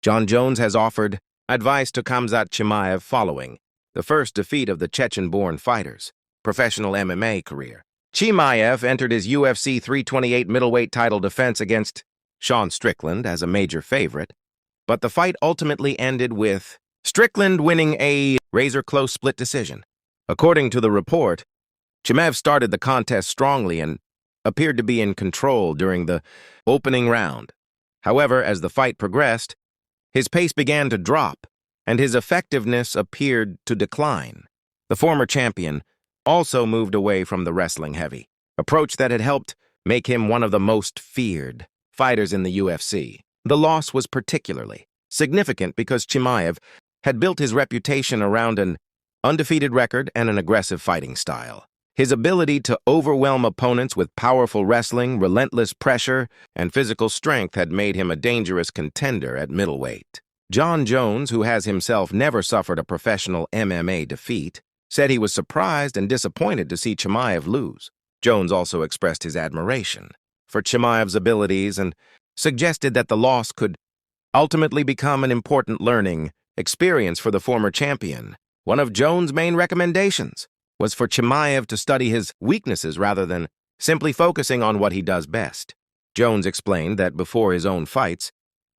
Jon Jones has offered advice to Khamzat Chimaev following the first defeat of the Chechen-born fighter's professional MMA career. Chimaev entered his UFC 328 middleweight title defense against Sean Strickland as a major favorite, but the fight ultimately ended with Strickland winning a razor-close split decision. According to the report, Chimaev started the contest strongly and appeared to be in control during the opening round. However, as the fight progressed, his pace began to drop, and his effectiveness appeared to decline. The former champion also moved away from the wrestling-heavy approach that had helped make him one of the most feared fighters in the UFC. The loss was particularly significant because Chimaev had built his reputation around an undefeated record and an aggressive fighting style. His ability to overwhelm opponents with powerful wrestling, relentless pressure, and physical strength had made him a dangerous contender at middleweight. Jon Jones, who has himself never suffered a professional MMA defeat, said he was surprised and disappointed to see Chimaev lose. Jones also expressed his admiration for Chimaev's abilities and suggested that the loss could ultimately become an important learning experience for the former champion. One of Jones' main recommendations was for Chimaev to study his weaknesses rather than simply focusing on what he does best. Jones explained that before his own fights,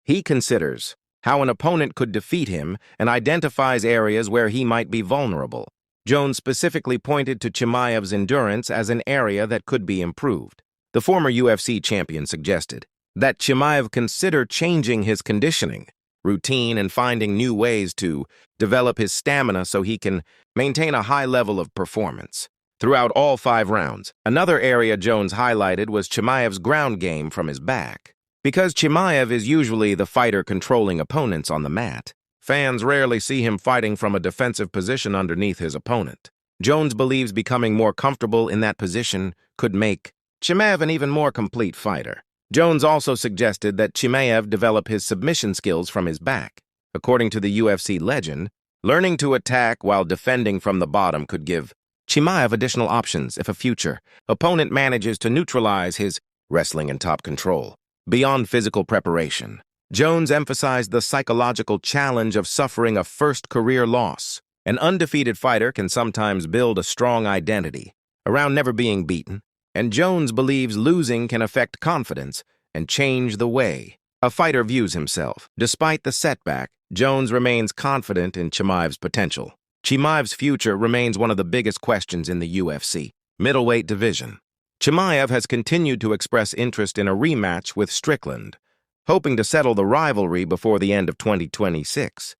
he considers how an opponent could defeat him and identifies areas where he might be vulnerable. Jones specifically pointed to Chimaev's endurance as an area that could be improved. The former UFC champion suggested that Chimaev consider changing his conditioning routine and finding new ways to develop his stamina so he can maintain a high level of performance throughout all 5 rounds. Another area Jones highlighted was Chimaev's ground game from his back. Because Chimaev is usually the fighter controlling opponents on the mat, fans rarely see him fighting from a defensive position underneath his opponent. Jones believes becoming more comfortable in that position could make Chimaev an even more complete fighter. Jones also suggested that Chimaev develop his submission skills from his back. According to the UFC legend, learning to attack while defending from the bottom could give Chimaev additional options if a future opponent manages to neutralize his wrestling and top control. Beyond physical preparation, Jones emphasized the psychological challenge of suffering a first career loss. An undefeated fighter can sometimes build a strong identity around never being beaten, and Jones believes losing can affect confidence and change the way a fighter views himself. Despite the setback, Jones remains confident in Chimaev's potential. Chimaev's future remains one of the biggest questions in the UFC middleweight division. Chimaev has continued to express interest in a rematch with Strickland, hoping to settle the rivalry before the end of 2026.